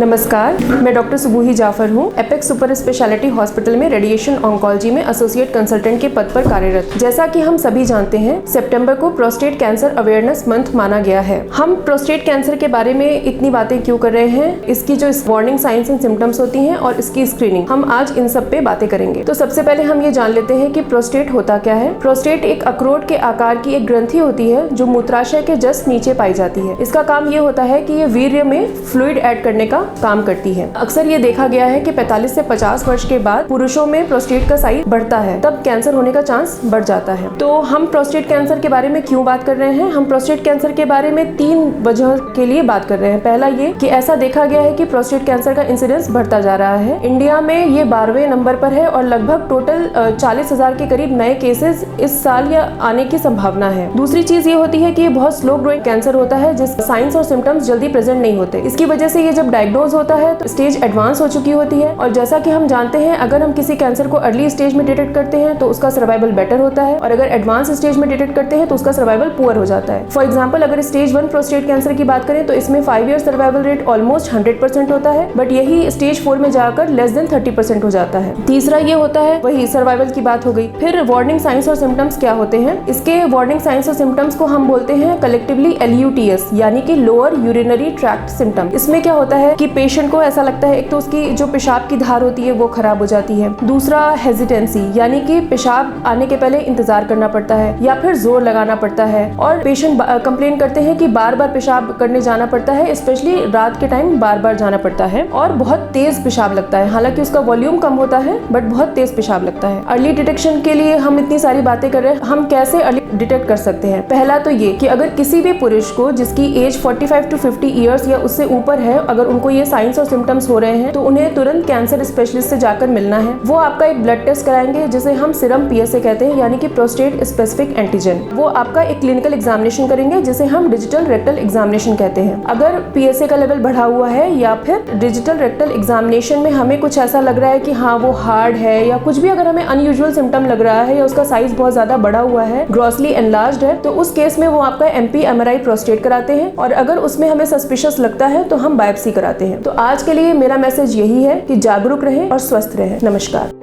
नमस्कार, मैं डॉक्टर सुबूही जाफर हूँ। एपेक्स सुपर स्पेशलिटी हॉस्पिटल में रेडिएशन ऑन्कोलॉजी में एसोसिएट कंसल्टेंट के पद पर कार्यरत। जैसा कि हम सभी जानते हैं, सितंबर को प्रोस्टेट कैंसर अवेयरनेस मंथ माना गया है। हम प्रोस्टेट कैंसर के बारे में इतनी बातें क्यों कर रहे हैं, इसकी जो वार्निंग साइंस एंड सिम्टम्स होती हैं और इसकी स्क्रीनिंग, हम आज इन सब पे बातें करेंगे। तो सबसे पहले हम ये जान लेते हैं कि प्रोस्टेट होता क्या है। प्रोस्टेट एक अखरोट के आकार की एक ग्रंथि होती है जो मूत्राशय के जस्ट नीचे पाई जाती है। इसका काम ये होता है कि ये वीर्य में फ्लूइड ऐड करने का काम करती है। अक्सर ये देखा गया है कि 45 से 50 वर्ष के बाद पुरुषों में प्रोस्टेट का साइज बढ़ता है, तब कैंसर होने का चांस बढ़ जाता है। तो हम प्रोस्टेट कैंसर के बारे में क्यों बात कर रहे हैं? हम प्रोस्टेट कैंसर के बारे में 3 वजह के लिए बात कर रहे हैं। पहला ये कि ऐसा देखा गया है कि प्रोस्टेट कैंसर का इंसिडेंस बढ़ता जा रहा है। इंडिया में ये 12वें नंबर पर है और लगभग टोटल 40,000 के करीब नए केसेस इस साल या आने की संभावना है। दूसरी चीज ये होती है कि ये बहुत स्लो ग्रोइंग कैंसर होता है, जिस साइंस और सिम्टम्स जल्दी प्रेजेंट नहीं होते। इसकी वजह से ये जब डायग्नोज होता है तो स्टेज एडवांस हो चुकी होती है। और जैसा कि हम जानते हैं, अगर हम किसी कैंसर को अर्ली स्टेज में डिटेक्ट करते हैं तो उसका सर्वाइवल बेटर होता है, और अगर एडवांस स्टेज में डिटेक्ट करते हैं तो उसका सर्वाइवल पुअर हो जाता है। फॉर एग्जाम्पल, अगर स्टेज 1 प्रोस्टेट कैंसर की बात करें तो इसमें 5 ईयर सर्वाइवल रेट ऑलमोस्ट 100% होता है, बट यही स्टेज 4 में जाकर लेस देन 30% हो जाता है। तीसरा ये होता है, वही सर्वाइवल की बात हो गई। फिर वार्निंग साइंस और सिम्टम्स क्या होते हैं? इसके वार्निंग साइंस और सिम्टम्स को हम बोलते हैं कलेक्टिवली LUTS, यानी कि लोअर यूरिनरी ट्रैक्ट सिम्टम। इसमें क्या होता है कि पेशेंट को ऐसा लगता है, एक तो उसकी जो पेशाब की धार होती है वो खराब हो जाती है। दूसरा हेजिटेंसी, यानी कि पेशाब आने के पहले इंतजार करना पड़ता है या फिर जोर लगाना पड़ता है। और पेशेंट कंप्लेन करते हैं कि बार बार पेशाब करने जाना पड़ता है, स्पेशली रात के टाइम बार बार जाना पड़ता है, और बहुत तेज पेशाब लगता है। हालांकि उसका वॉल्यूम कम होता है, बट बहुत तेज पेशाब लगता है। अर्ली डिटेक्शन के लिए हम इतनी सारी बातें कर रहे हैं, हम कैसे अर्ली डिटेक्ट कर सकते हैं? पहला तो ये कि अगर किसी भी पुरुष को जिसकी एज 45 to 50 ईयर्स या उससे ऊपर है, अगर उनको ये साइंस और सिम्टम्स हो रहे हैं तो उन्हें तुरंत कैंसर स्पेशलिस्ट से जाकर मिलना है। वो आपका एक ब्लड टेस्ट कराएंगे जिसे हम सीरम PSA कहते हैं, यानी कि प्रोस्टेट स्पेसिफिक एंटीजन। वो आपका एक क्लिनिकल एग्जामिनेशन करेंगे जिसे हम डिजिटल रेक्टल एग्जामिनेशन कहते हैं। अगर PSA का लेवल बढ़ा हुआ है या फिर डिजिटल रेक्टल एग्जामिनेशन में हमें कुछ ऐसा लग रहा है कि हाँ वो हार्ड है, या कुछ भी अगर हमें अनयूजुअल सिम्टम लग रहा है या उसका साइज बहुत ज्यादा बड़ा हुआ है, ग्रॉसली एनलार्ज्ड है, तो उस केस में वो आपका MP MRI प्रोस्टेट कराते हैं। और अगर उसमें हमें सस्पिशियस लगता है तो हम बायोप्सी कराते हैं। तो आज के लिए मेरा मैसेज यही है कि जागरूक रहें और स्वस्थ रहें। नमस्कार।